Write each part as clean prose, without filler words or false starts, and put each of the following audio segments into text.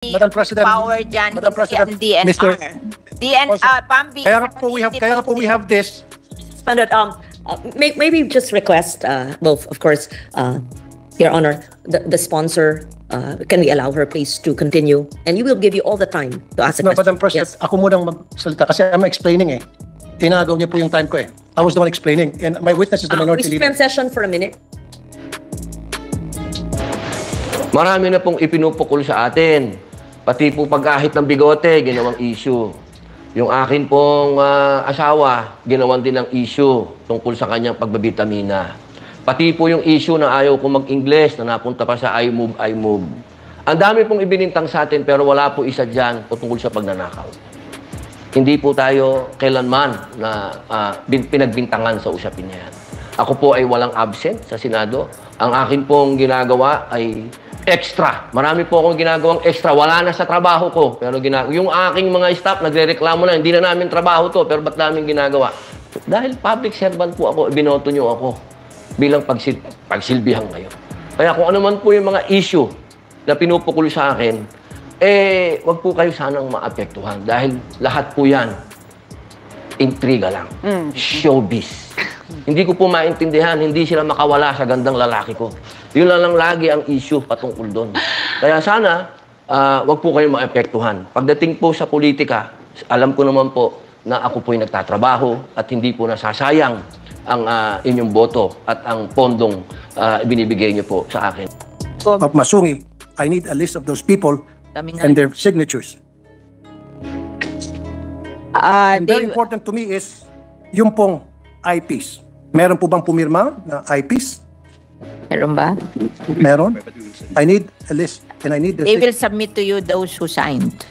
Madam President, power dyan, Madam President, ang DNR. Mr. Pambi, Kaya nga po we have this. Standard, maybe just request, well, of course, Your Honor, the sponsor, can we allow her please to continue? And you will give you all the time to ask a No, question. Madam President, Yes. ako munang magsalita kasi I'm explaining eh. Tinagaw niya po yung time ko eh. I was the one explaining and my witness is the We minority leader. suspend session for a minute. Marami na pong ipinupukol sa atin. Pati po pag-ahit ng bigote, ginawang issue. Yung akin pong asawa, ginawan din ng issue tungkol sa kanyang pagbabitamina. Pati po yung issue na ayaw ko mag-Ingles na napunta pa sa I move. Ang dami pong ibinintang sa atin pero wala po isa dyan tungkol sa pagnanakaw. Hindi po tayo kailanman na pinagbintangan sa usapin niya yan. Ako po ay walang absent sa Senado. Ang akin pong ginagawa ay extra. Marami po akong ginagawang extra. Wala na sa trabaho ko. Pero yung aking mga staff, nagre-reklamo na, hindi na namin trabaho to, pero ba't namin ginagawa? Dahil public servant po ako, binoto nyo ako bilang pagsilbihan ngayon. Kaya kung ano man po yung mga issue na pinupukul sa akin, wag po kayo sanang maapektuhan. Dahil lahat po yan, intriga lang. Showbiz. Hindi ko po maintindihan, hindi sila makawala sa gandang lalaki ko. Yun lang lagi ang issue patungkol doon. Kaya sana, wag po kayong maapektuhan. Pagdating po sa politika, alam ko naman po na ako po'y nagtatrabaho at hindi po nasasayang ang inyong boto at ang pondong binibigay niyo po sa akin. Of Masungi, I need a list of those people and their signatures. And very important to me is yung pong IPs. Meron po bang pumirma na IPs? Meron ba? Meron. I need a list and I need the They will submit to you those who signed.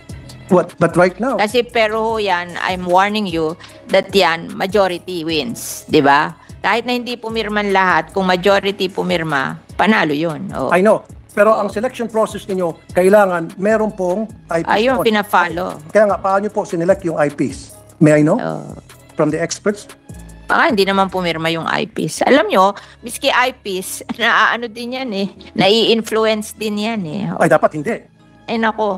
What? But right now, Kasi pero ho yan, I'm warning you that yan, majority wins. Di ba? Kahit na hindi pumirman lahat, kung majority pumirma, panalo yun. Oh. I know. Pero ang selection process ninyo, kailangan meron pong IPs. Ayun, on. pina-follow. Kaya nga, paano po sinelect yung IPs? May I know? Oh. From the experts? Baka hindi naman pumirma yung eyepiece. Alam nyo, miski eyepiece, naaano din yan eh. Nai-influence din yan eh. Ay, dapat hindi. Ay nako,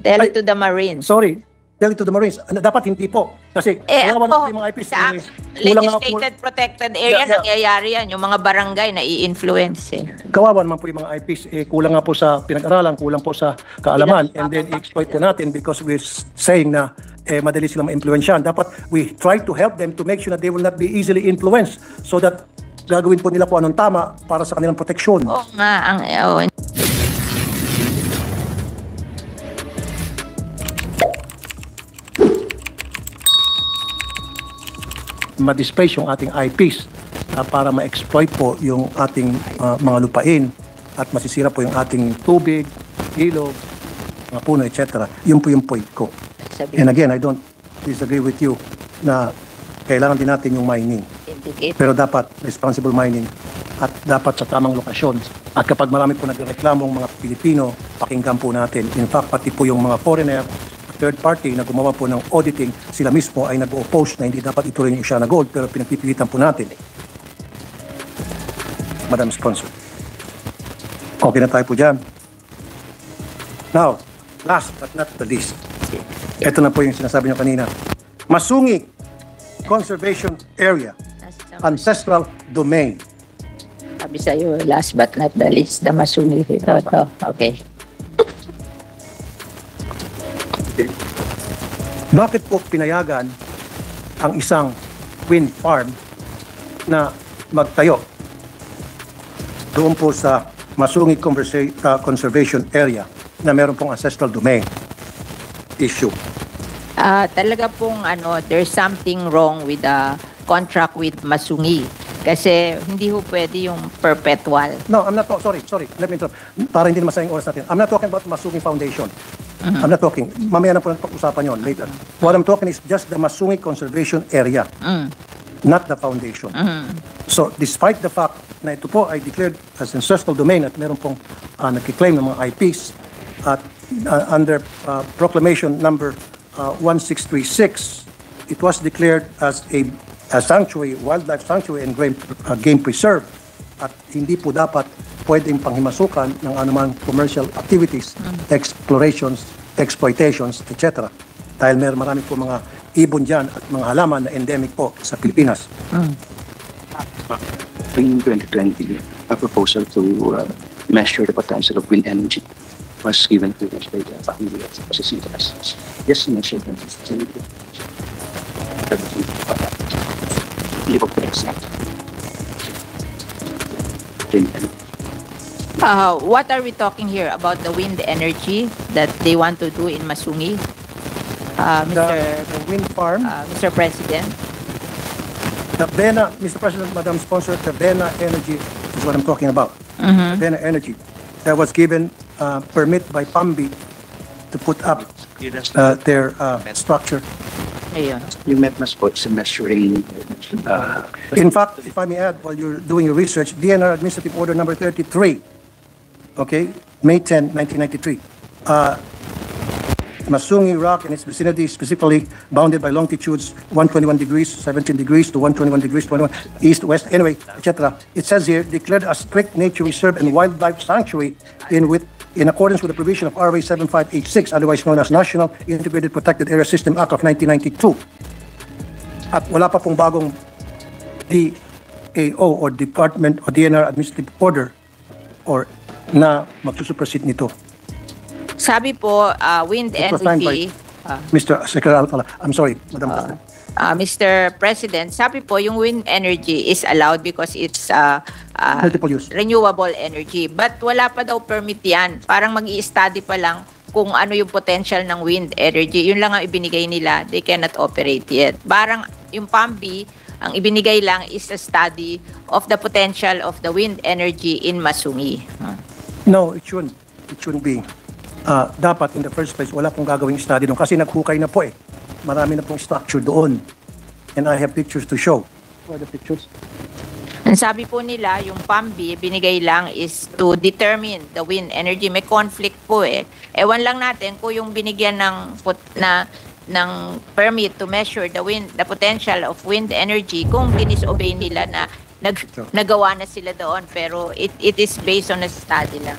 tell it to the Marines. Sorry. Tell it to the Marines. Dapat hindi po. Kasi, kawawa na po yung mga IPs. sa Kulang nga po- legislated protected area, Yeah. nangyayari yan. Yung mga barangay, nai-influence eh. Kawawa naman po yung mga IPs. Kulang nga po sa pinag-aralan, kulang po sa kaalaman. And then, i-exploit po natin because we're saying na madali silang ma-influensyahan. Dapat we try to help them to make sure that they will not be easily influenced so that gagawin po nila po anong tama para sa kanilang proteksyon. Oo nga, Ma-displace yung ating IPs para ma-exploit po yung ating mga lupain at masisira po yung ating tubig, ilog, mga puno, etc. Yun po yung point ko. And again, I don't disagree with you na kailangan din natin yung mining. Pero dapat responsible mining at dapat sa tamang lokasyon. At kapag marami po nagreklamo ang mga Pilipino, pakinggan po natin. In fact, pati po yung mga foreigner, third party na gumawa po ng auditing, sila mismo ay nag-oppose na hindi dapat ituloy yung Oceana Gold, pero pinagpipilitan po natin. Madam Sponsor. Okay na tayo po dyan. Now, last but not the least, ito na po yung sinasabi nyo kanina. Masungi Conservation Area, Ancestral Domain. Sabi sa'yo, last but not the least, the Masungi. Ito. Okay. Bakit po pinayagan ang isang wind farm na magtayo doon po sa Masungi Conservation Area na meron pong ancestral domain issue? Talaga pong there's something wrong with the contract with Masungi. Kasi hindi ho pwede yung perpetual. No, I'm not sorry. Let me interrupt. Para hindi masayang oras natin. I'm not talking about Masungi Foundation. I'm not talking. Mamaya na po pag-usapan yon later. What I'm talking is just the Masungi Conservation Area. Not the foundation. So, despite the fact na ito po ay declared as ancestral domain at meron pong nakiklaim ng mga IPs at under proclamation number 1636, it was declared as a sanctuary, wildlife sanctuary and game preserve at hindi po dapat pwedeng panghimasukan ng anumang commercial activities, explorations, exploitations, etc. Dahil marami po mga ibon dyan at mga halaman na endemic po sa Pilipinas. In 2020, a proposal to measure the potential of wind energy was given to us by the family of Pasisitas. Just measure them. Hindi po exact. What are we talking here about the wind energy that they want to do in Masungi? The wind farm, Mr. President. the Bena, Mr. President, Madam Sponsor, the Bena Energy is what I'm talking about. The Bena Energy that was given permit by PAMBI to put up their structure. Ayun. Yung METMAS po is measuring In fact, if I may add, while you're doing your research, DNR Administrative Order number 33, okay, May 10, 1993. Masungi Rock and its vicinity, specifically bounded by longitudes 121 degrees, 17 degrees to 121 degrees, 21 east, west, anyway, etc. It says here, declared a strict nature reserve and wildlife sanctuary in accordance with the provision of RA 7586, otherwise known as National Integrated Protected Area System Act of 1992. At wala pa pong bagong DAO or Department o DNR Administrative Order or na magsusupersede nito. Sabi po, wind It was signed energy, Mr. Secretary Alcala. I'm sorry, Madam President. Mr. President, sabi po yung wind energy is allowed because it's Multiple use. renewable energy. But wala pa daw permit yan. Parang mag-i-study pa lang kung ano yung potential ng wind energy. Yun lang ang ibinigay nila. They cannot operate yet. Parang yung PAMBI, ang ibinigay lang is a study of the potential of the wind energy in Masungi. No, it shouldn't. It shouldn't be. Dapat in the first place, wala pong gagawing study doon kasi naghukay na po eh. Marami na pong structure doon. And I have pictures to show. What are the pictures? Ang sabi po nila, yung PAMBI, binigay lang is to determine the wind energy. May conflict po eh. Ewan lang natin kung yung binigyan ng permit to measure the potential of wind energy, kung dinisobey nila na nagawa na sila doon. Pero it is based on a study lang.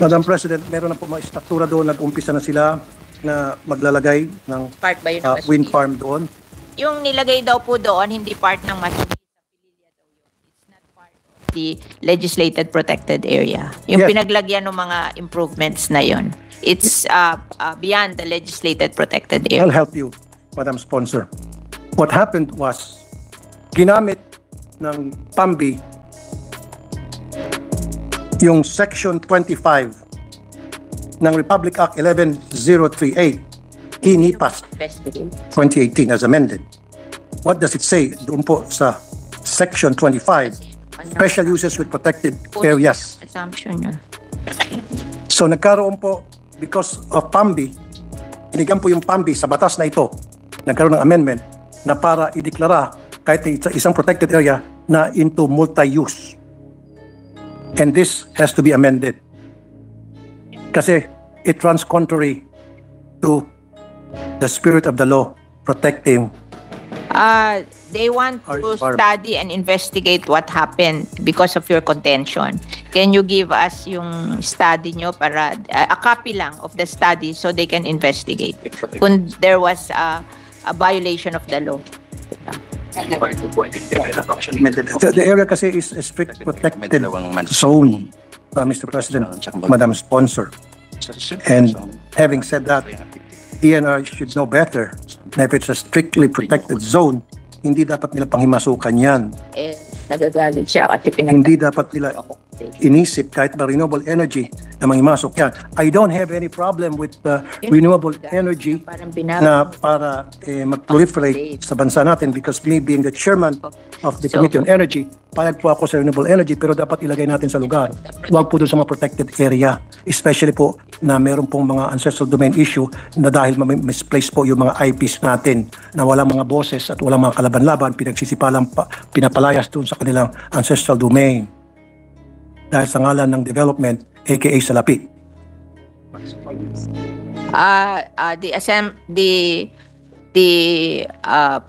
Madam President, meron na po mga struktura doon. Nag-umpisa na sila na maglalagay ng Part ba yun ng Masungi? wind farm doon. Yung nilagay daw po doon, hindi part ng Masungi. It's not part of the legislated protected area. Yung Yes. pinaglagyan ng mga improvements na yon. It's beyond the legislated protected I'll area. help you, Madam Sponsor. What happened was, ginamit ng PAMBI yung Section 25 ng Republic Act 11038, hinipas 2018 as amended. What does it say doon po sa Section 25? Special uses with protected areas. Assumption yun. So nagkaroon po, because of PAMBI, inigam po yung PAMBI sa batas na ito, nagkaroon ng amendment na para ideklara kahit isang protected area na into multi-use. And this has to be amended. Kasi it runs contrary to the spirit of the law protecting. They want Our to environment. study and investigate what happened because of your contention. Can you give us yung study nyo para a copy lang of the study so they can investigate kung there was a violation of the law? The area kasi is a strict protected zone, Mr. President, Madam Sponsor. And having said that, DNR should know better na if it's a strictly protected zone, hindi dapat nila panghimasukan yan. Nagagalit siya kasi Hindi dapat nila inisip kahit ba renewable energy na manghimasok yan. I don't have any problem with renewable energy na para mag-proliferate sa bansa natin because me being the chairman of the Committee on Energy, payag po ako sa renewable energy pero dapat ilagay natin sa lugar. Huwag po doon sa mga protected area, especially po na meron pong mga ancestral domain issue na dahil misplaced po yung mga IPs natin na walang mga boses at walang mga kalaban-laban, pinapalayas doon sa kanilang ancestral domain dahil sa ngalan ng development, aka salapi. The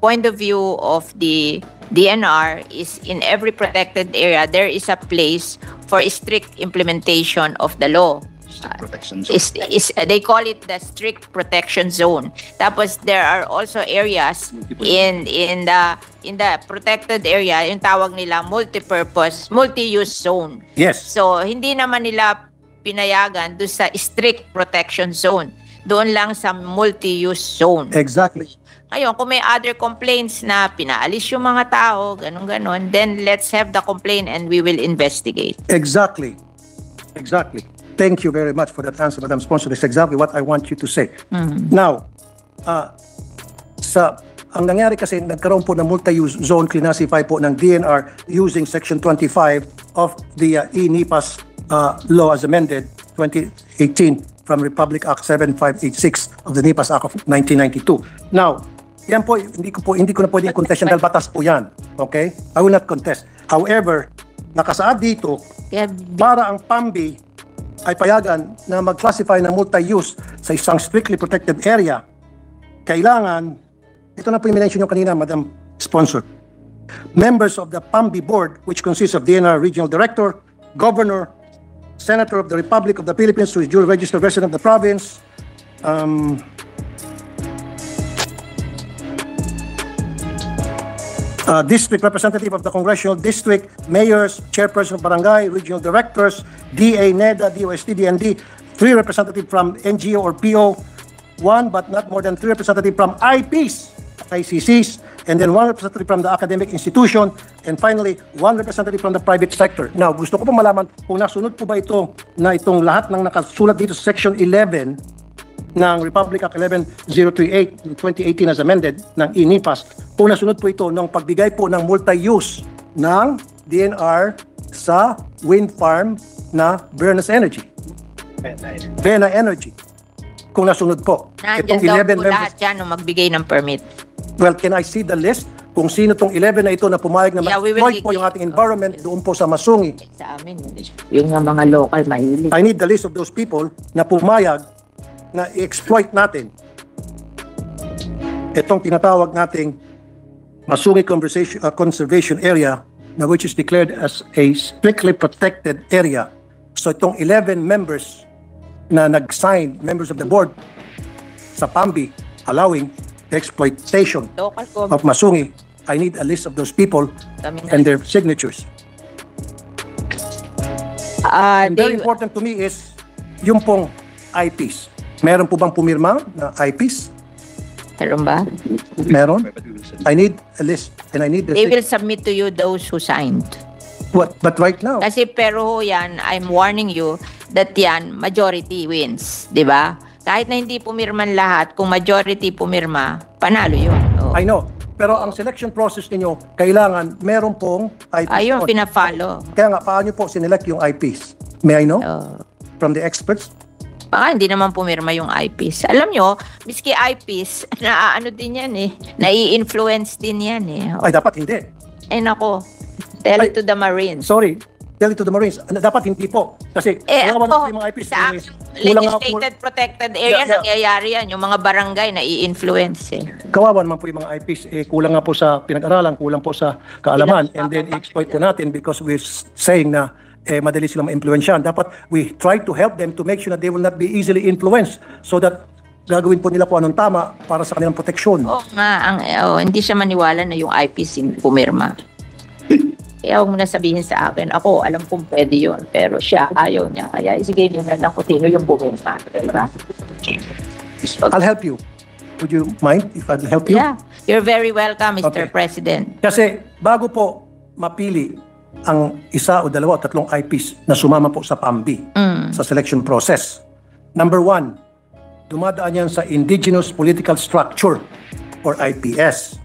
point of view of the DNR is in every protected area there is a place for strict implementation of the law. Protection zone. They call it the strict protection zone. Tapos there are also areas in the protected area, yung tawag nila multi-purpose, multi-use zone. Yes. So hindi naman nila pinayagan doon sa strict protection zone. Doon lang sa multi-use zone. Exactly. Ngayon, kung may other complaints na pinaalis yung mga tao, ganun-ganon, then let's have the complaint and we will investigate. Exactly. Exactly. Thank you very much for that answer, Madam Sponsor. That's exactly what I want you to say. Now, ang nangyari kasi, nagkaroon po ng multi-use zone, classify po ng DNR using Section 25 of the e-NIPAS law as amended 2018 from Republic Act 7586 of the NIPAS Act of 1992. Now, yan po, hindi ko na pwedeng contest yan dahil batas po yan. Okay? I will not contest. However, nakasaad dito, Kaya, para ang PAMBI ay payagan na mag-classify ng multi-use sa isang strictly protected area, kailangan, ito na po yung mention nyo kanina, Madam Sponsor, members of the PAMBI Board, which consists of DNR Regional Director, Governor, Senator of the Republic of the Philippines who is duly registered resident of the province, district representative of the congressional district, mayors, chairperson of barangay, regional directors, DA, NEDA, DOST, DND, 3 representatives from NGO or PO, 1 but not more than 3 representatives from IPs, ICCs, and then 1 representative from the academic institution, and finally, 1 representative from the private sector. Now, gusto ko po malaman kung nasunod po ba ito na itong lahat ng nakasulat dito sa Section 11 ng Republic Act 11038 2018 as amended ng e-NIPAS, kung nasunod po ito ng pagbigay po ng multi-use ng DNR sa wind farm na Bernas Energy. Bena Energy. Kung nasunod po. nandiyan daw po lahat yan nung magbigay ng permit. Well, can I see the list? Kung sino tong 11 na ito na pumayag na Yeah, we will ma-exploit po yung ating environment doon po sa Masungi. Sa amin, yung mga local mahilig. I need the list of those people na pumayag na i-exploit natin itong tinatawag nating Masungi Conservation Area na which is declared as a strictly protected area. So itong 11 members na nag-sign, members of the board sa PAMBI allowing the exploitation Local of Masungi, I need a list of those people kami and their signatures. And very they, important to me is yung pong IPs. Meron po bang pumirma na IPs? meron ba? Meron? I need a list and I need the They will submit to you those who signed. What? But right now, Kasi pero ho yan, I'm warning you that yan, majority wins. Di ba? Kahit na hindi pumirman lahat, kung majority pumirma, panalo yun. Oh. I know. Pero ang selection process ninyo, kailangan meron pong IPs. Ayun, pinafollow. Kaya nga, paano po sinelect yung IPs? May I know? Oh. From the experts? Baka hindi naman pumirma yung IPs. Alam nyo, miski IPs, ano din yan eh. Nai-influence din yan eh. Ay, dapat hindi. Eh nako, tell it to the Marines. Sorry. Tell it to the Marines. Dapat hindi po. Kasi, kawawa naman po yung mga IPs. sa legislated protected area, nangyayari yan. Yung mga barangay na i-influence eh. Kawawa naman po yung mga IPs. Kulang nga po sa pinag-aralan, kulang po sa kaalaman. And then, i-exploit po natin because we're saying na madali silang ma-influensyahan. Dapat we try to help them to make sure that they will not be easily influenced so that gagawin po nila po anong tama para sa kanilang proteksyon. Oo nga, hindi siya maniwala na yung IPs pumirma. Kaya huwag mo na sabihin sa akin, ako alam kong pwede yun, pero siya ayaw niya. Kaya isigay niyo na lang kung sino yung pumirma. Diba? I'll help you. Would you mind if I'll help you? Yeah, you're very welcome, Mr. Okay. President. Kasi bago po mapili ang isa o dalawa o tatlong IPs na sumama po sa PAMBI sa selection process. Number 1, dumadaan yan sa Indigenous Political Structure or IPS.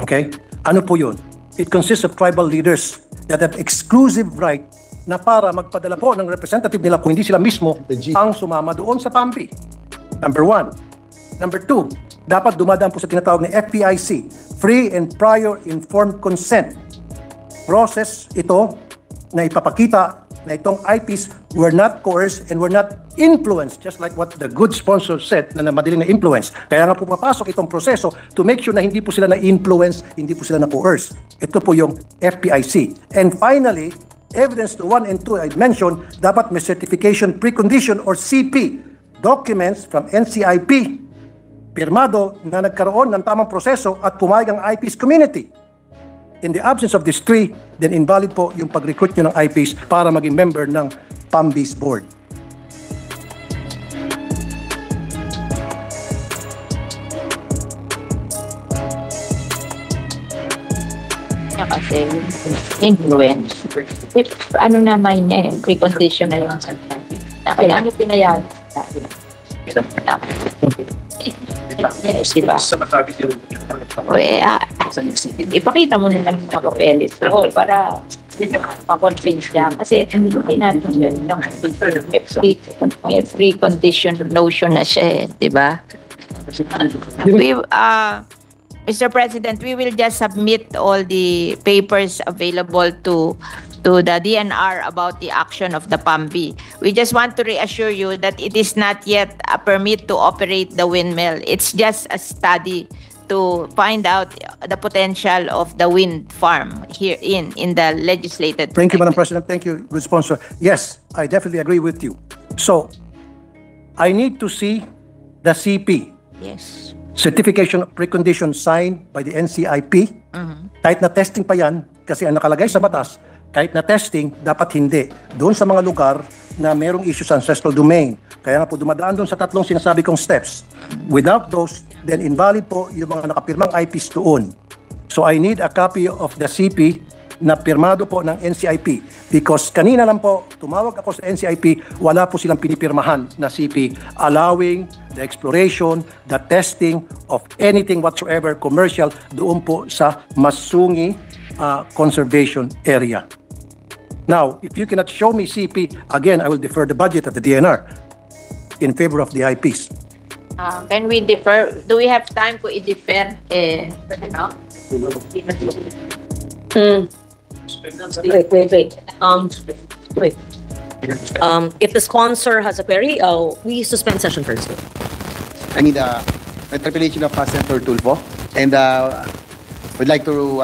Okay? Ano po yun? It consists of tribal leaders that have exclusive right na para magpadala po ng representative nila kung hindi sila mismo ang sumama doon sa PAMBI. Number 1. Number 2, dapat dumadaan po sa tinatawag na FPIC, Free and Prior Informed Consent. Process ito na ipapakita na itong IPs were not coerced and were not influenced, just like what the good sponsor said na madaling na influence. Kaya nga po papasok itong proseso to make sure na hindi po sila na-influence, hindi po sila na-coerce. Ito po yung FPIC. And finally, evidence to 1 and 2 I mentioned, dapat may certification precondition or CP documents from NCIP pirmado na nagkaroon ng tamang proseso at pumayag ang IPs community. In the absence of these three, then invalid po yung pag-recruit nyo ng IPs para maging member ng PAMBIS board. Kasi influence. If, ano naman niya precondition na yung kaya ano pinayag? Yes, diba? Ipakita mo na lang sa papeles para ma-convince niya. Kasi hindi natin yun. May precondition notion na siya diba? Mr. President, we will just submit all the papers available to the DNR about the action of the PAMBI. We just want to reassure you that it is not yet a permit to operate the windmill. It's just a study to find out the potential of the wind farm here in the legislated. Thank you, Madam President. Thank you, good sponsor. Yes, I definitely agree with you. So, I need to see the CP. Yes. Certification of precondition signed by the NCIP. Kahit na testing pa yan, kasi ang nakalagay sa batas, kahit na testing, dapat hindi. Doon sa mga lugar na merong issue sa ancestral domain. Kaya nga po dumadaan doon sa tatlong sinasabi kong steps. Without those, then invalid po yung mga nakapirmang IPs doon. So I need a copy of the CP na pirmado po ng NCIP. Because kanina lang po, tumawag ako sa NCIP, wala po silang pinipirmahan na CP allowing the exploration, the testing of anything whatsoever commercial doon po sa Masungi conservation area. Now, if you cannot show me CP, again, I will defer the budget of the DNR in favor of the IPs. Can we defer? Do we have time to i-defer? Wait. If the sponsor has a query, we suspend session first. I need a interpellation of Senator Tulfo, and would like to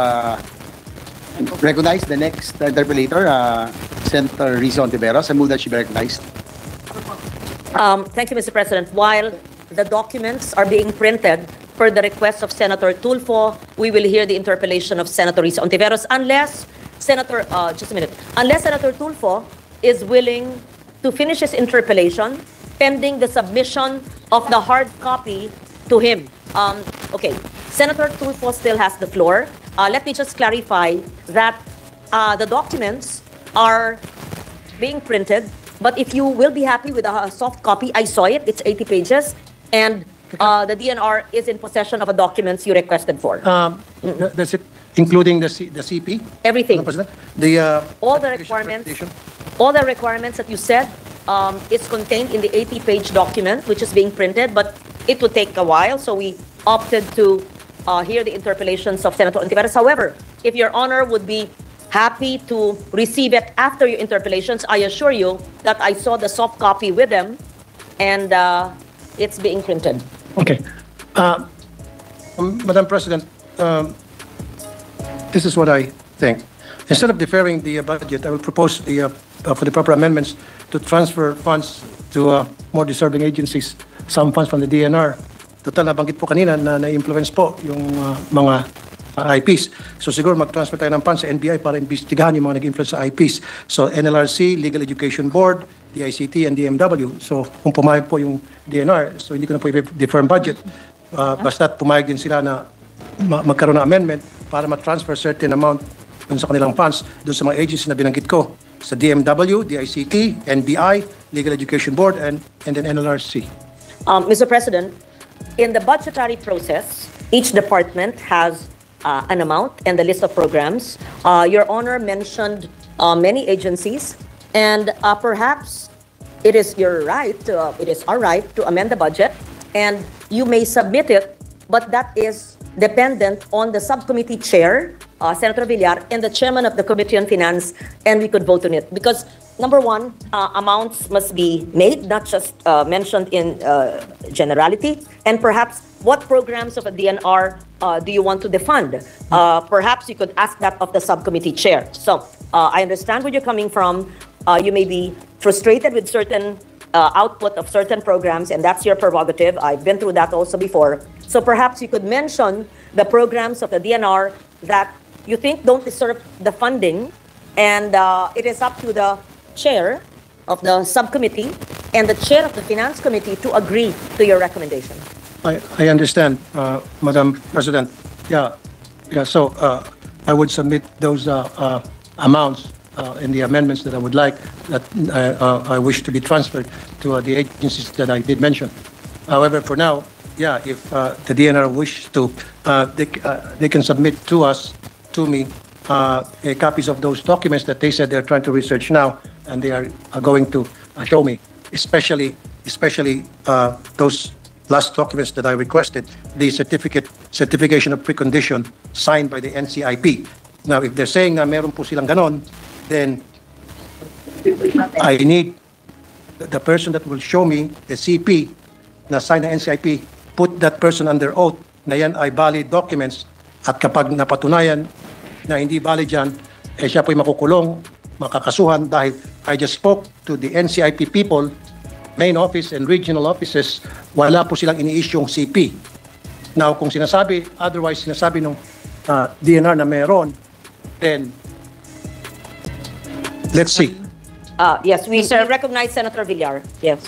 recognize the next interpellator, Senator Rizzo Ontiveros. I move that she be recognized. Thank you, Mr. President. While the documents are being printed per the request of Senator Tulfo, we will hear the interpellation of Senator Rizzo Ontiveros unless Senator, just a minute, unless Senator Tulfo is willing to finish his interpellation pending the submission of the hard copy to him. Okay, Senator Tulfo still has the floor. Let me just clarify that the documents are being printed, but if you will be happy with a soft copy, I saw it, it's 80 pages, and the DNR is in possession of the documents you requested for. That's it, including the CP? Everything. Madam President? All the requirements that you said is contained in the 80-page document, which is being printed, but it would take a while, so we opted to hear the interpellations of Senator Ontiveros. However, if Your Honor would be happy to receive it after your interpellations, I assure you that I saw the soft copy with them, and it's being printed. Okay. Madam President, this is what I think. Instead of deferring the budget, I will propose for the proper amendments to transfer funds to more deserving agencies, some funds from the DNR. Total, nabanggit po kanina na na-influence po yung mga IPs. So siguro mag-transfer tayo ng funds sa NBI para imbestigahan yung mga nag-influence sa IPs. So NLRC, Legal Education Board, DICT, and DMW. So kung pumayag po yung DNR, so hindi ko na po i-defer ang budget. Basta't pumayag din sila na magkaroon ng amendment para ma-transfer certain amount dun sa kanilang funds dun sa mga agencies na binanggit ko. Sa DMW, DICT, NBI, Legal Education Board, and then NLRC. Mr. President, in the budgetary process, each department has an amount and the list of programs. Your Honor mentioned many agencies, and perhaps it is your right, it is our right to amend the budget, and you may submit it, but that is dependent on the subcommittee chair, Senator Villar, and the chairman of the Committee on Finance, and we could vote on it. Because number one, amounts must be made, not just mentioned in generality. And perhaps what programs of a DNR do you want to defund? Perhaps you could ask that of the subcommittee chair. So I understand where you're coming from. You may be frustrated with certain output of certain programs, and that's your prerogative. I've been through that also before. So perhaps you could mention the programs of the DNR that you think don't deserve the funding, and it is up to the chair of the subcommittee and the chair of the finance committee to agree to your recommendation. I understand, Madam President. Yeah. So I would submit those amounts in the amendments that I would like, that I wish to be transferred to the agencies that I did mention. However, for now, yeah, if the DNR wish to, they can submit to me, copies of those documents that they said they're trying to research now, and they are going to show me, especially those last documents that I requested, the certification of precondition signed by the NCIP. Now, if they're saying na meron po silang ganon, then I need the person that will show me, the CP, na sign ng NCIP, put that person under oath na yan ay valid documents, at kapag napatunayan na hindi valid yan, eh siya po'y makukulong, makakasuhan, dahil I just spoke to the NCIP people, main office and regional offices, wala po silang ini-issue yung CP. Now, kung sinasabi, otherwise sinasabi ng DNR na meron, then let's see. Yes, we recognize Senator Villar. Yes.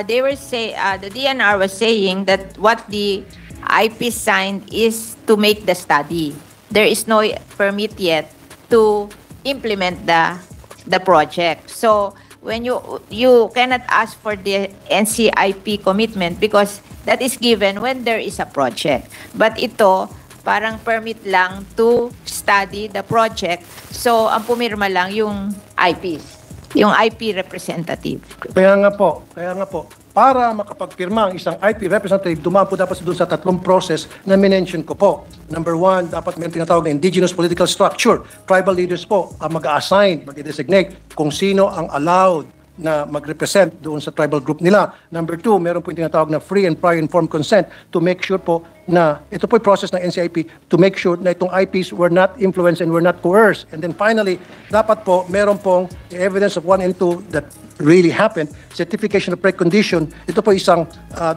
They were the DNR was saying that what the IP signed is to make the study. There is no permit yet to implement the project. So when you cannot ask for the NCIP commitment because that is given when there is a project. But ito parang permit lang to study the project. So ang pumirma lang yung IPs. Yung IP representative. Kaya nga po, para makapagpirma ang isang IP representative, dumaan po dapat doon sa tatlong process na minention ko po. Number one, dapat may tinatawag na indigenous political structure. Tribal leaders po ang mag-assign, mag-designate kung sino ang allowed na mag-represent doon sa tribal group nila. Number two, meron po yung tinatawag na free and prior informed consent to make sure po na ito po yung process ng NCIP to make sure na itong IPs were not influenced and were not coerced. And then finally, dapat po meron pong evidence of 1 and 2 that really happened, certification of precondition. Ito po isang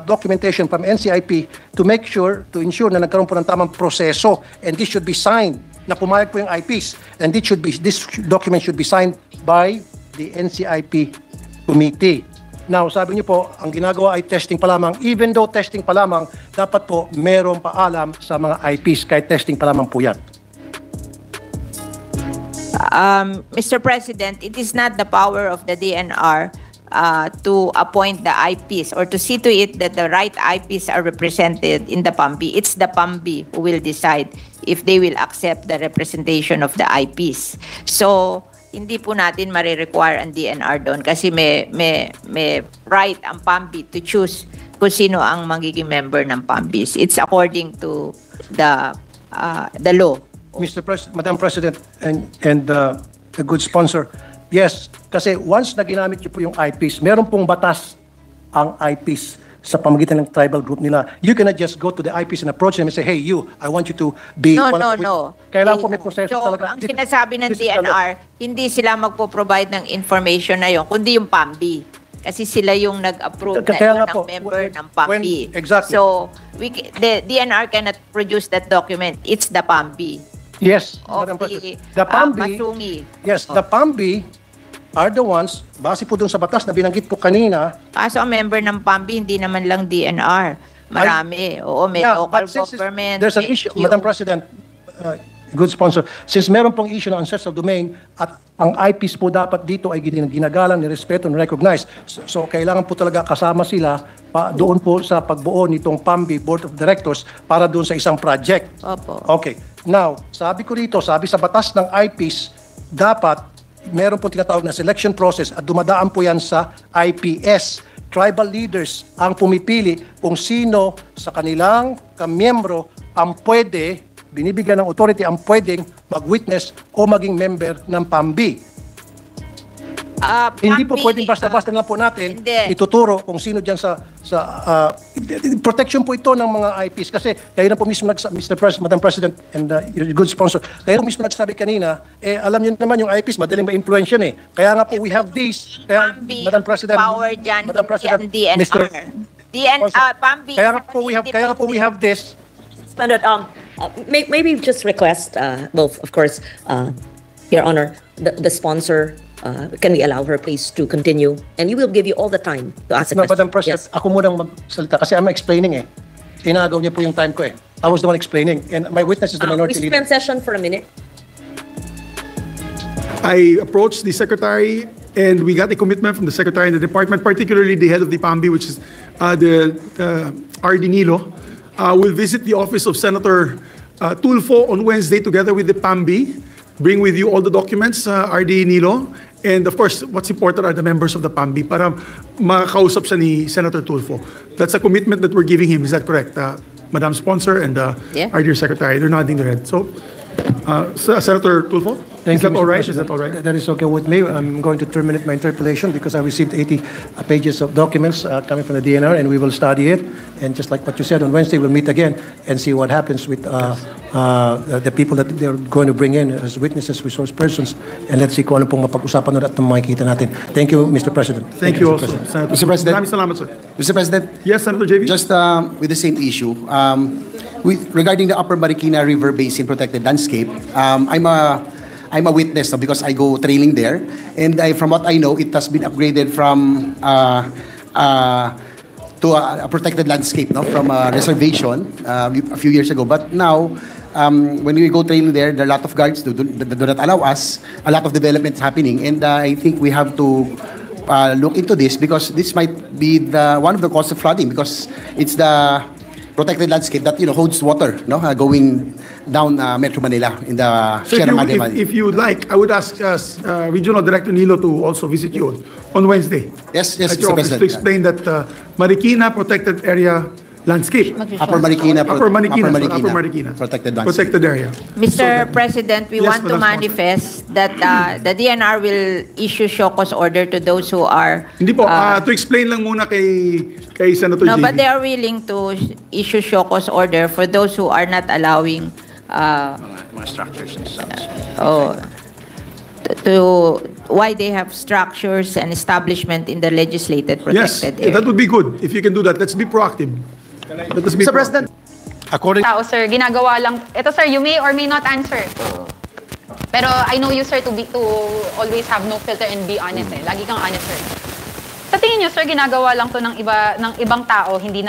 documentation from NCIP to make sure, to ensure na nagkaroon po ng tamang proseso, and this should be signed, na pumayag po yung IPs, and this document should be signed by the NCIP committee. Now, sabi niyo po, ang ginagawa ay testing pa lamang. Even though testing pa lamang, dapat po merong paalam sa mga IPs kahit testing pa lamang po yan. Mr. President, it is not the power of the DNR to appoint the IPs or to see to it that the right IPs are represented in the PAMBI. It's the PAMBI who will decide if they will accept the representation of the IPs. So, hindi po natin marirequire ang DNR doon kasi may right ang PAMBI to choose kung sino ang magiging member ng PAMBIs. It's according to the law. Madam President and the good sponsor, yes, kasi once na ginamit niyo po yung IPs, meron pong batas ang IPs sa pamagitan ng tribal group nila. You cannot just go to the IPs and approach them and say, hey, I want you to be... No. Kailangan po may proseso so, talaga. Ang sinasabi ng DNR, hindi sila magpo-provide ng information na yun, kundi yung PAMBI. Kasi sila yung nag-approve na ng member ng PAMBI. Exactly. So, the DNR cannot produce that document. It's the PAMBI. Yes, Madam President. The PAMBI, yes, the PAMBI are the ones, base po dun sa batas na binanggit ko kanina. Kaso ang member ng PAMBI, hindi naman lang DNR. Marami. Oo, may local government. There's an issue, Madam President, good sponsor, since meron pong issue ng ancestral domain at ang IPs po dapat dito ay ginagalang, nirespeto, recognize. So kailangan po talaga kasama sila doon po sa pagbuo nitong PAMBI Board of Directors para doon sa isang project. Opo. Okay. Now, sabi ko rito, sabi sa batas ng IPs, dapat meron po tinatawag na selection process at dumadaan po yan sa IPS. Tribal leaders ang pumipili kung sino sa kanilang kamiyembro ang pwede, binibigyan ng authority, ang pwedeng mag-witness o maging member ng PAMBI. Hindi po Pambi, pwedeng basta-basta lang po natin Hindi. ituturo kung sino dyan sa protection po ito ng mga IPs. Kasi kayo na po mismo, Mr. President, Madam President, and your good sponsor, kayo na po mismo nagsabi kanina, alam niyo naman yung IPs, madaling ma-influence yun eh. Kaya nga po, we have this. Kaya, Pambi, Madam President, power dyan, Madam President, hindi ang Mr. DNR. Pambi. Kaya nga po we have this. Suspended. Maybe just request, well, of course, Your Honor, the sponsor, can we allow her please to continue? And we will give you all the time to ask a No, question. Madam President, Yes. ako munang magsalita kasi I'm explaining eh. Inagaw niya po yung time ko eh. I was the one explaining. And my witness is the We minority leader. suspend session for a minute. I approached the secretary and we got a commitment from the secretary and the department, particularly the head of the PAMBI, which is the R.D. Nilo, will visit the office of Senator Tulfo on Wednesday together with the PAMBI. Bring with you all the documents, R.D. Nilo. And of course, what's important are the members of the PAMBI para makausap siya ni Senator Tulfo. That's a commitment that we're giving him. Is that correct, Madam Sponsor and Yeah. our dear Secretary? They're nodding their head. So, Senator Tulfo, is that all right? Is that all right? That is okay with me. I'm going to terminate my interpellation because I received 80 pages of documents coming from the DNR, and we will study it. And just like what you said, on Wednesday we'll meet again and see what happens with the people that they're going to bring in as witnesses, resource persons, and let's see kung ano pong mapag-usapan nun at makikita natin. Thank you, Mr. President. Thank you Mr. also, President. Senator. Mr. President. Maraming salamat, sir. Mr. President, Yes, Senator JV? just with the same issue, regarding the Upper Marikina River Basin Protected Landscape, I'm a witness because I go trailing there, and from what I know, it has been upgraded from to a protected landscape, no, from a reservation a few years ago. But now, when we go trailing there are a lot of guards that do not allow us. A lot of development is happening, and I think we have to look into this because this might be one of the causes of flooding because it's the protected landscape that holds water, no, going down Metro Manila in the So Sierra Madre. if you would like, I would ask Regional Director Nilo to also visit you on Wednesday. Yes, At Mr. your office President. to explain that Marikina Protected Area Landscape. Upper Marikina, Upper Marikina. protected landscape. Protected area. Mr. President, we Yes, want to Madam Sponsor. manifest that the DNR will issue show cause order to those who are... Hindi po, to explain lang muna kay Senator No, JV. but they are willing to issue show cause order for those who are not allowing Mga structures and stuff. to why they have structures and establishment in the legislated Yes, protected area. that would be good. If you can do that, let's be proactive. Let us be Mr. proactive. President, according Tao, sir, ginagawa lang. Ito, sir, you may or may not answer. Pero I know you, sir, to always have no filter and be honest. Lagi kang honest, sir. Sa tingin niyo, sir, ginagawa lang to ng ibang tao. Hindi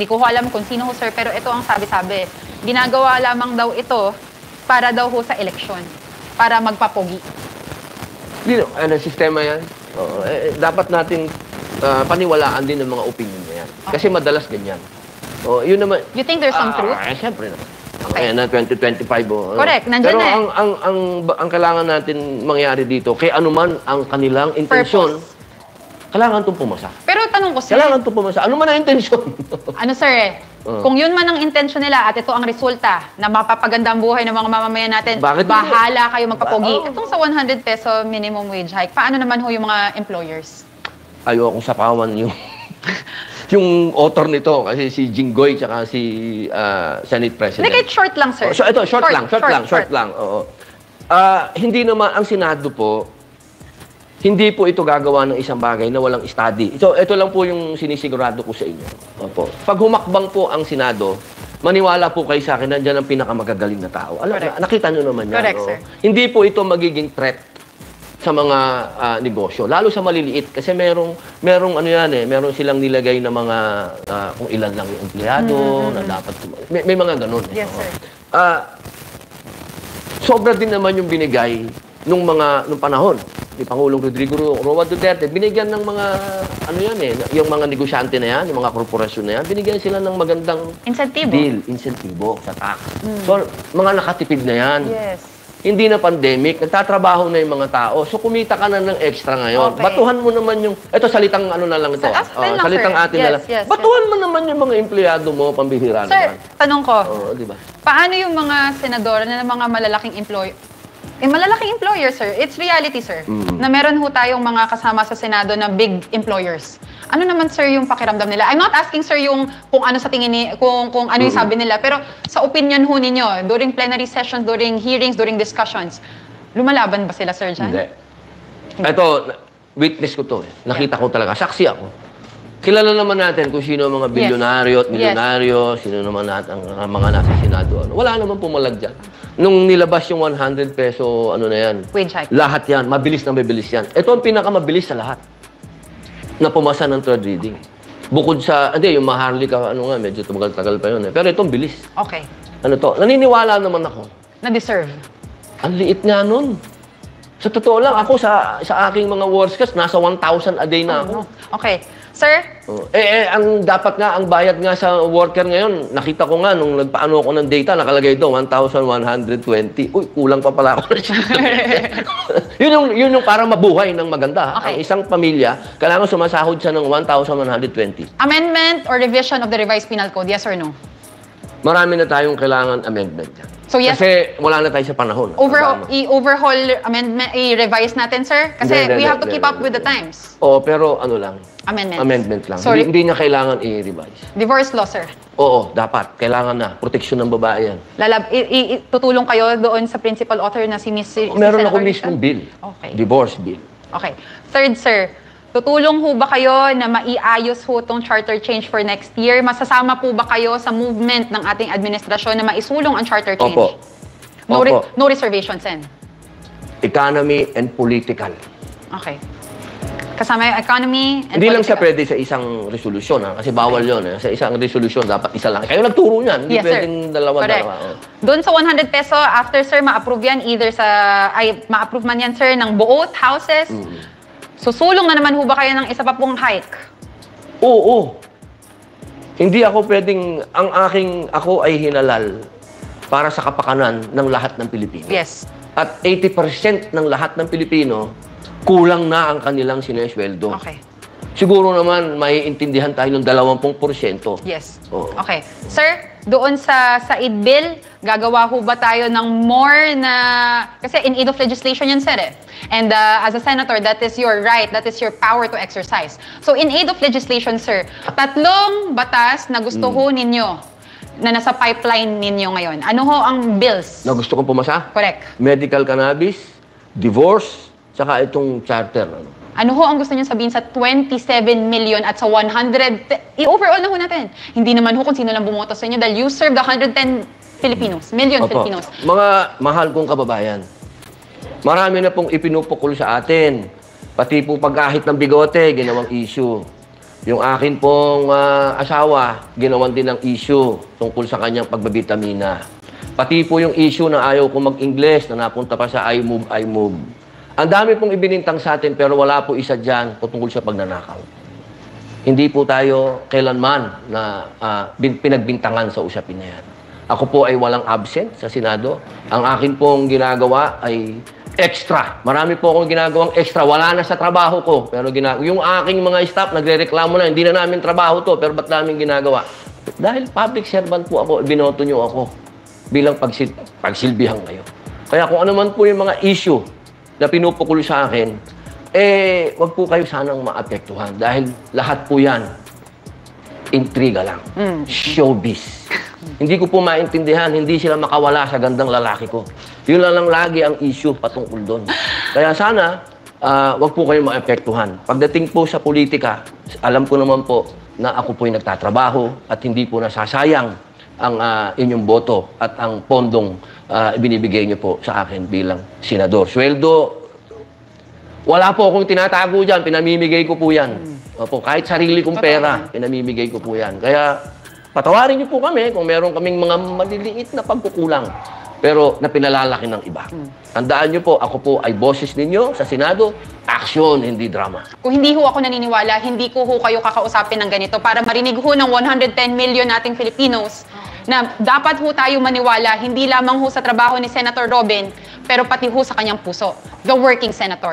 ko alam kung sino ho, sir, pero ito ang sabi-sabi. Ginagawa lamang daw ito para daw ho sa eleksyon. Para magpapogi. Sistema yan. Dapat nating paniwalaan din ng mga opinion na yan. Kasi madalas ganyan. Yun naman. You think there's some truth? Siyempre na. Okay. Ayan na, 2025. Correct, nandyan Pero na eh. ang kailangan natin mangyari dito, kay anuman ang kanilang intensyon, kailangan itong pumasa. Pero tanong ko, sir, Kailangan itong pumasa. Ano man ang intensyon? ano, sir, kung yun man ang intensyon nila at ito ang resulta na mapapaganda ang buhay ng mga mamamayan natin, Bakit bahala kayo magpapogi. Oo. Itong sa 100 peso minimum wage hike, paano naman ho yung mga employers? Ayokong sapawan yung author nito kasi si Jinggoy tsaka si Senate President. Hindi, kahit short lang, sir. So, ito, short lang. Oo. Hindi naman ang Senado po, hindi po ito gagawa ng isang bagay na walang study. Ito lang po yung sinisigurado ko sa inyo. Opo. Pag humakbang po ang Senado, maniwala po kayo sa akin, nandiyan ang pinakamagagaling na tao. Nakita nyo naman yan. Correct, sir. Hindi po ito magiging threat sa mga negosyo, lalo sa maliliit kasi merong ano yan meron silang nilagay na mga kung ilan lang yung empleyado na dapat may mga ganun. Yes, sir. Sobra din naman yung binigay nung panahon ni Pangulong Rodrigo Roa Duterte. Binigyan ng mga yung mga negosyante na yan, yung mga korporasyon na yan, binigyan sila ng magandang insentibo sa tax. So mga nakatipid na yan. Yes. Hindi na pandemic, nagtatrabaho na yung mga tao. So kumita ka na ng extra ngayon. Okay. Batuhan mo naman yung salitang ano na lang ito. Atin lang, Salitang sir. atin na lang. Yes, Batuhan mo naman yung mga empleyado mo, pambihira Sir, naman. tanong ko, Oo, di ba? paano yung mga senador na mga malalaking Eh, malalaking employer, sir. It's reality, sir. Na meron ho tayong mga kasama sa Senado na big employers. Ano naman, sir, yung pakiramdam nila? I'm not asking, sir, yung kung ano sa tingin ni, kung ano yung sabi nila. Pero sa opinion ho ninyo, during plenary sessions, during hearings, during discussions, lumalaban ba sila, sir, dyan? Hindi. Ito, witness ko to. Nakita ko talaga. Saksi ako. Kilala naman natin kung sino ang mga bilyonaryo at milyonaryo, sino naman natin ang mga nasa Senado. Wala naman pumalag dyan. Nung nilabas yung 100 peso, ano na yan, Wage hike. lahat yan, mabilis na mabilis yan. Ito ang pinakamabilis sa lahat na pumasa ng third reading. Bukod sa, hindi, yung Maharlika, ano nga, medyo tumagal-tagal pa yun. Pero itong bilis. Okay. Ano to? Naniniwala naman ako. Na-deserve. Ang liit nga nun. Sa totoo lang, ako sa aking mga workers, nasa 1,000 a day na ako. Okay. Sir, Ang dapat nga, ang bayad nga sa worker ngayon, nakita ko nga nung nagpaano ako ng data, nakalagay doon, 1,120. Uy, kulang pa pala ako. yun yung para mabuhay ng maganda. Okay. Ang isang pamilya, kailangan sumasahod siya ng 1,120. amendment or revision of the revised penal code, yes or no? Marami na tayong kailangan amendment. So yes, Kasi wala na tayo sa panahon. i-overhaul, amendment, i-revise natin, sir? Kasi Hindi, we have to hindi, keep up hindi. with the times. Oo, pero ano lang. Amendments. Amendment lang. Sorry. Hindi niya kailangan i-revise. Divorce law, sir. Oo, dapat. Kailangan na. Proteksyon ng babae yan. Tutulong kayo doon sa principal author na si Meron Senator ako Risa? mismong bill. Okay. Divorce bill. Okay. Third, sir, tutulong ho ba kayo na maiayos ho itong charter change for next year? Masasama po ba kayo sa movement ng ating administrasyon na maisulong ang charter change? Opo. Opo. No reservations, Sen. Economy and political. Okay. Kasama yung economy and Hindi lang siya political. pwede sa isang resolusyon, ha? Kasi bawal yun. Sa isang resolusyon, dapat isa lang. Kayo nagturo niyan. Hindi Yes, sir. pwedeng dalawa-dalawa. Correct. Doon sa 100 peso, after, sir, ma-approve yan, ma-approve man yan, sir, ng both houses. Susulong na naman ho ba kayo ng isa pa pong hike? Oo. Hindi ako pwedeng, ako ay hinalal para sa kapakanan ng lahat ng Pilipino. Yes. At 80% ng lahat ng Pilipino, kulang na ang kanilang sinesweldo. Okay. Siguro naman, maiintindihan tayo ng 20%. Yes. Oo. Okay. Sir, doon sa aid bill, gagawa ho ba tayo ng more na... Kasi in aid of legislation yan, sir, eh. And as a senator, that is your right, that is your power to exercise. So in aid of legislation, sir, 3 batas na gusto ho ninyo na nasa pipeline ninyo ngayon. Ano ho ang bills? Na gusto kong pumasa? Correct. Medical cannabis, divorce, saka itong charter. Ano ho ang gusto niyo sabihin sa 27 million at sa 100... I-overall na ho natin. Hindi naman ho kung sino lang bumoto sa inyo dahil you serve the 110 million Opo. Filipinos. Mga mahal kong kababayan, marami na pong ipinupukol sa atin. Pati po pag-ahit ng bigote, ginawang issue. Yung akin pong asawa, ginawan din ng issue tungkol sa kanyang pagbabitamina. Pati po yung issue na ayaw ko mag-Ingles na napunta pa sa I move. Ang dami pong ibinintang sa atin pero wala po isa dyan tungkol sa pagnanakaw. Hindi po tayo kailanman na pinagbintangan sa usapin na yan. Ako po ay walang absent sa Senado. Ang akin pong ginagawa ay extra. Marami po akong ginagawang extra. Wala na sa trabaho ko. Pero yung aking mga staff nagrereklamo na, hindi na namin trabaho to, pero ba't namin ginagawa? Dahil public servant po ako, binoto nyo ako bilang pagsilbihan kayo. Kaya kung ano man po yung mga issue na pinupukul sa akin, wag po kayo sanang maapektuhan dahil lahat po yan intriga lang. Showbiz. Hindi ko po maintindihan, hindi sila makawala sa gandang lalaki ko. Yun lang lagi ang issue patungkol doon. Kaya sana, wag po kayo maapektuhan. Pagdating po sa politika, alam ko naman po na ako po'y nagtatrabaho at hindi po nasasayang ang inyong boto at ang pondong ibinibigay niyo po sa akin bilang senador. Sweldo, wala po akong tinatago dyan, pinamimigay ko po yan. Opo, kahit sarili kong pera, pinamimigay ko po yan. Kaya patawarin niyo po kami kung meron kaming mga maliliit na pagkukulang pero na pinalalaki ng iba. Tandaan niyo po, ako po ay boses ninyo sa Senado, action, hindi drama. Kung hindi ho ako naniniwala, hindi ko ho kayo kakausapin ng ganito para marinig ho ng 110 million nating Filipinos na dapat ho tayo maniwala hindi lamang ho sa trabaho ni Senator Robin, pero pati ho sa kanyang puso, the working senator.